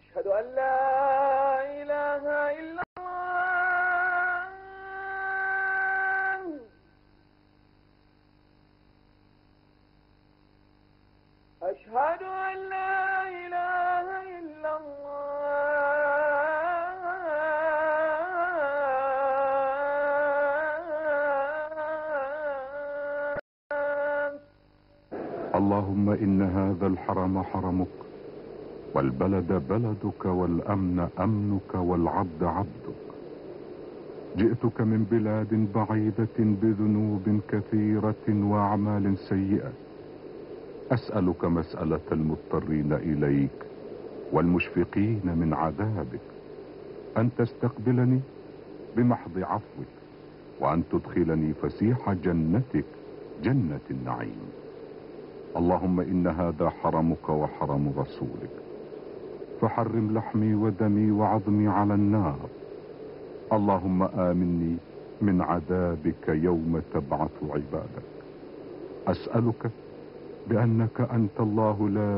أشهد أن لا إله إلا الله. أشهد أن لا إله إلا الله. اللهم إن هذا الحرم حرمك، والبلد بلدك، والأمن أمنك، والعبد عبدك. جئتك من بلاد بعيدة بذنوب كثيرة وأعمال سيئة، أسألك مسألة المضطرين إليك والمشفقين من عذابك، أن تستقبلني بمحض عفوك، وأن تدخلني فسيح جنتك، جنة النعيم. اللهم إن هذا حرمك وحرم رسولك، فحرم لحمي ودمي وعظمي على النار. اللهم آمني من عذابك يوم تبعث عبادك. أسألك بأنك أنت الله لا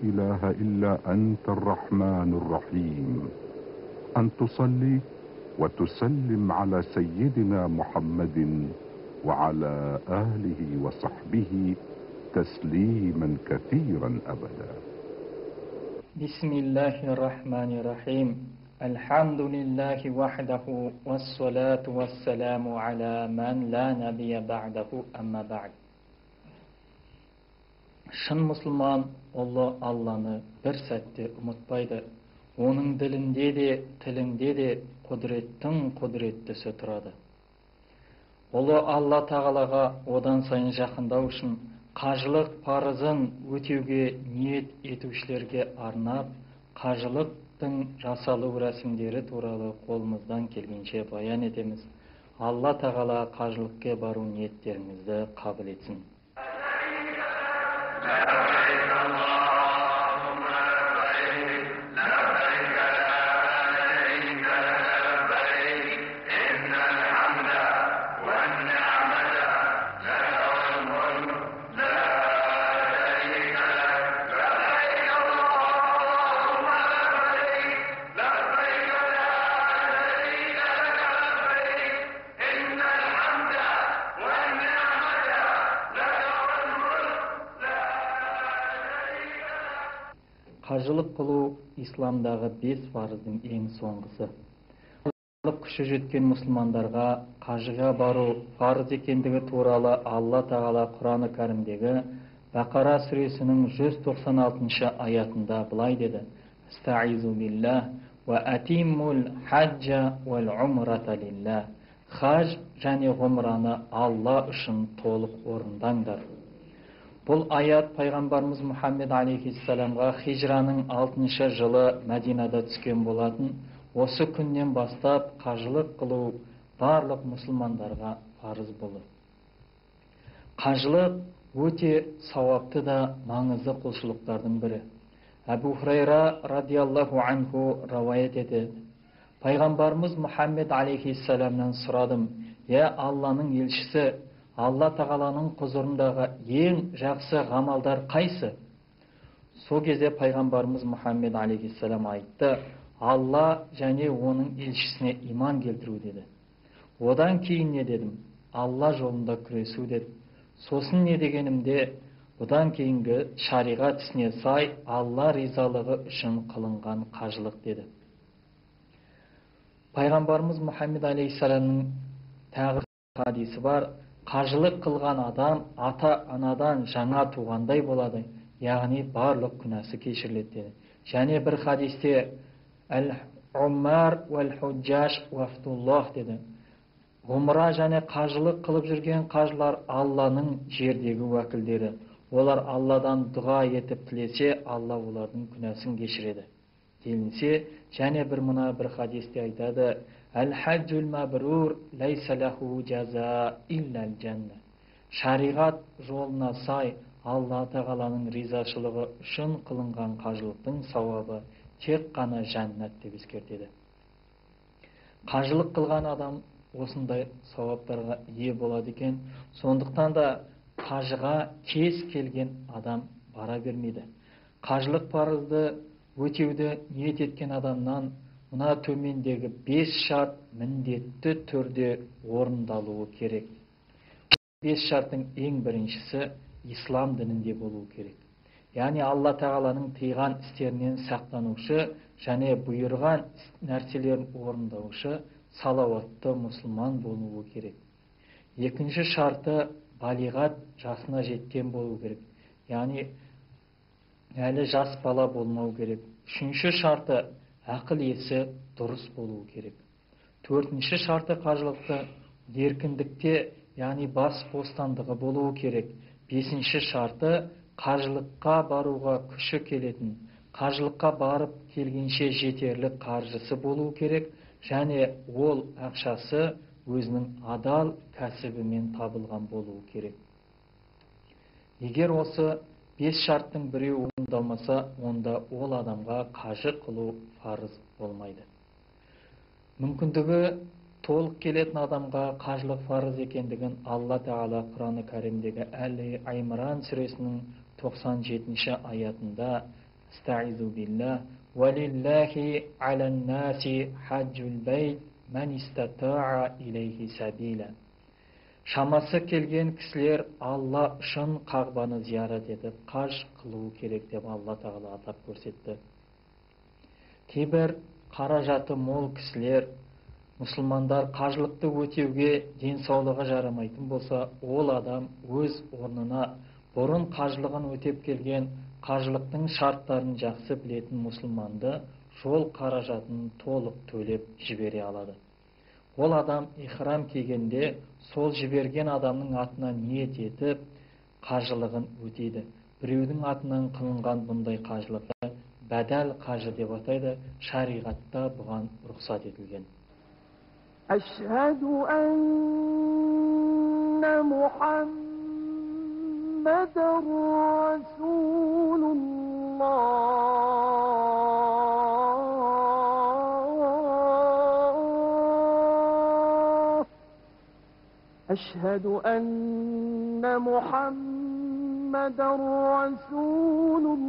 إله إلا أنت الرحمن الرحيم، أن تصلي وتسلم على سيدنا محمد وعلى آله وصحبه تسليما كثيرا أبدا. بسم الله الرحمن الرحيم. الحمد لله وحده والصلاة والسلام على من لا نبي بعده أما بعد. Шын мұсылман ұлы Алланы бір сәтте ұмытпайды. Оның ділінде де, тілінде де құдіреттің құдіреттісі тұрады. Ұлы Алла тағалаға одан сайын жақындау үшін қажылық парызын өтеуге ниет етушілерге арнап, қажылықтың жасалу рәсімдері туралы қолымыздан келгенше баян етеміз. Алла тағала қажылыққа бару ниеттеріңізді қабыл етсін. Қажылық қылу исламдағы 5 парыздың ең соңғысы. Қажылық күші жеткен мұсылмандарға қажыға бару парыз екендігі туралы Алла тағала Құран-ы Кәрімдегі Бақара сүресінің 196 аятында былай деді: "Астаизу биллах ва атиммул хаджа вал умрата лиллах". Хаж және ғұмраны Алла үшін толық орындаңдар. Бұл аят пайғамбарымыз Мұхаммед алейхиссаламға хижраның 6 жылы Мәдинада түскен болатын. Осы күннен бастап қажылық қылу барлық мұсылмандарға парыз болды. Қажылық өте сауапты да маңызды құлшылықтардың бірі. Әбу Хурайра радиаллаху анху равайет етеді: пайғамбарымыз Мұхаммед алейхиссаламнан сұрадым: "Я Алланың елшісі, Алла тағаланың құзырындағы ең жақсы ғамалдар қайсы?" Сол кезде пайғамбарымыз Мұхаммед алейхиссалам айтты: "Алла және оның елшісіне иман келтіру" деді. Одан кейін не дедім? Алла жолында күресу деді. Сосын не дегенімде, бұдан кейінгі шариғат ісіне сай Алла ризалығы үшін қылынған қажылық деді. Пайғамбарымыз Мұхаммед алейхиссаламның тағы хадисі бар: қажылық қылған адам ата-анадан жаңа туғандай болады, яғни барлық күнәсі кешіріледі деді. Және бір хадисте әл-уммар уәл-худжаш уафтуллах деді. Ғұмра және қажылық қылып жүрген қажылар Алланың жердегі уәкілдері. Олар Алладан дұға етіп тілесе, Алла олардың күнәсін кешіреді делінсе, және бір хадисте айтады: Әл-хаджул мәбрур лайса лаху жаза илләл жанна. Шариғат жолына сай Алла тағаланың ризашылығы үшін қылынған қажылықтың сауабы тек қана жәннат деп ескертеді. Қажылық қылған адам осындай сауаптарға ие болады екен. Сондықтан да қажыға кез келген адам бара бермейді. Қажылық парызды өтеуді ниет еткен адамнан мына төмендегі 5 шарт міндетті түрде орындалуы керек. 5 шарттың ең біріншісі ислам дінінде болуы керек. Яғни Алла Тағаланың тыйған істерінен сақтанушы және бұйырған нәрселерін орындаушы салауатты мұсылман болуы керек. Екінші шарты балиғат жасына жеткен болу керек. Яғни әлі жас бала болмау керек. Үшінші шарты ақыл есі дұрыс болуы керек. Төртінші шарты қажылықты еркіндікте, яғни бас бостандығы болуы керек. Бесінші шарты қажылыққа баруға күші келетін, қажылыққа барып келгенше жетерлік қаржысы болуы керек, және ол ақшасы өзінің адал кәсібімен табылған болуы керек. Егер осы 5 шарттың біреуі орындалмаса, онда ол адамға қажы қылу парыз болмайды. Мүмкіндігі толық келетін адамға қажылық парыз екендігін Алла Тағала Құран Кәрімдегі Әл-Имран сүресінің 97 аятында Астаизу билла валиллахи алан-наси хаджул байт ман истата'a илейхи сабила. Шамасы келген кісілер Алла үшін Қағбаны зиярат етіп қаж қылу керек деп Алла Тағала атап көрсетті. Кейбір қаражаты мол кісілер, мұсылмандар қажылықты өтеуге денсаулығы жарамайтын болса, ол адам өз орнына бұрын қажылығын өтеп келген, қажылықтың шарттарын жақсы білетін мұсылманды жол қаражатын толық төлеп жібере алады. Ол адам ихрам кигенде сол жіберген адамның атынан ниет етіп қажылығын өтейді. Біреудің атынан қылынған бұндай қажылықты бәдәл қажы деп атайды. Шариғатта бұған рұқсат етілген. Ашхаду анна Мухаммадар Расулуллах. Ашхаду анна Мухаммадар Расулуллах.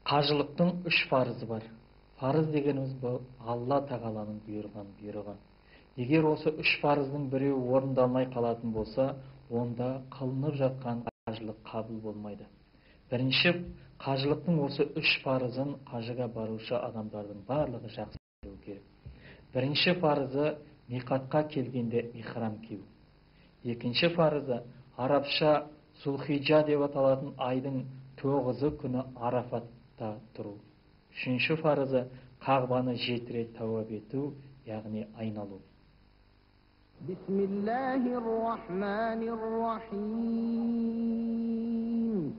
Қажылықтың 3 парызы бар. Парыз дегеніміз бұл Алла Тағаланың бұйырған. Егер осы 3 парыздың біреуі орындалмай қалатын болса, онда қылынып жатқан қажылық қабыл болмайды. Бірінші, қажылықтың осы 3 парызын қажыға барушы адамдардың барлығы жақсы білуі керек. Бірінші парызы миқатқа келгенде ихрам кию. Екінші парызы арабша Зулхиджа деп аталатын айдың 9 күні Арафатта тұру. Үшінші парызы Қағбаны 7 рет тауап ету, яғни айналу. Бисмиллахир-рахманир-рахим.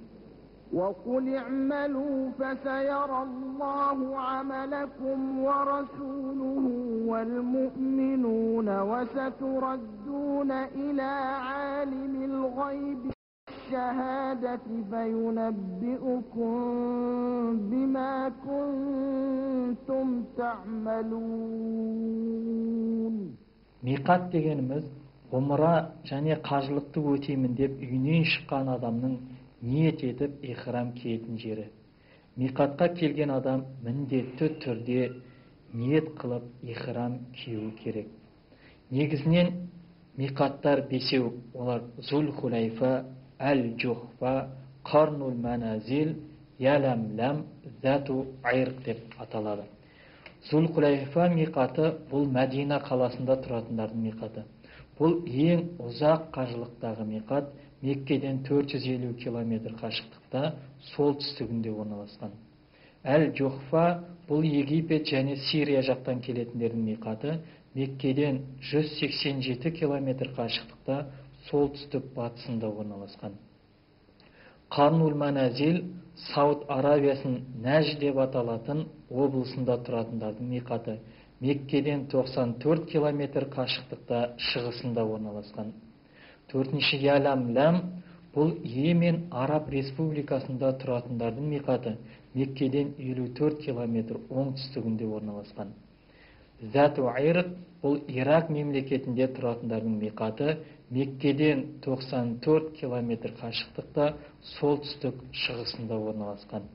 وَقُلِ اعْمَلُوا فَسَيَرَى اللَّهُ عَمَلَكُمْ وَرَسُولُهُ وَالْمُؤْمِنُونَ وَسَتُرَدُّونَ إِلَى عَالِمِ الْغَيْبِ وَالشَّهَادَةِ فَيُنَبِّئُكُم بِمَا كُنتُمْ تَعْمَلُونَ. Миқат дегеніміз ғұмра және қажылықты өтеймін деп үйінен шыққан адамның ниет етіп ихрам киетін жері. Миқатқа келген адам міндетті түрде ниет қылып ихрам кию керек. Негізінен миқаттар 5, олар Зул-Хулайфа, Әл-Джухфа, Қарнул-Маназил, Ялам-Лам, Зату-Айрқ деп аталады. Зул-Хулайфа миқаты бұл Мәдина қаласында тұратындардың миқаты. Бұл ең ұзақ қажылықтағы миқат, Меккеден 450 километр қашықтықта солтүстігінде орналасқан. Әл-Джухфа бұл Египет және Сирия жақтан келетіндердің миқаты, Меккеден 187 километр қашықтықта солтүстік батысында орналасқан. Қарнул-Маназил Сауд Аравиясының Нәж деп аталатын облысында тұратындардың миқаты, Меккеден 94 километр қашықтықта шығысында орналасқан. 4-ші Ялам-Лам бұл Йемен Араб Республикасында тұратындардың миқаты, Меккеден 54 километр оңтүстігінде орналасқан. Зату Айрық бұл Ирак мемлекетінде тұратындардың миқаты, Меккеден 94 километр қашықтықта солтүстік шығысында орналасқан.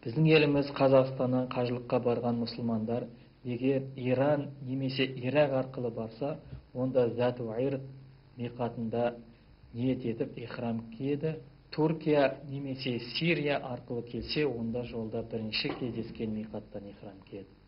Біздің еліміз Қазақстаннан қажылыққа барған мұсылмандар егер Иран немесе Ирак арқылы барса, онда Зату Айрық миқатында ниет етіп ихрам киеді. Түркия немесе Сирия арқылы келсе, онда жолда бірінші кездескен миқаттан ихрам киеді.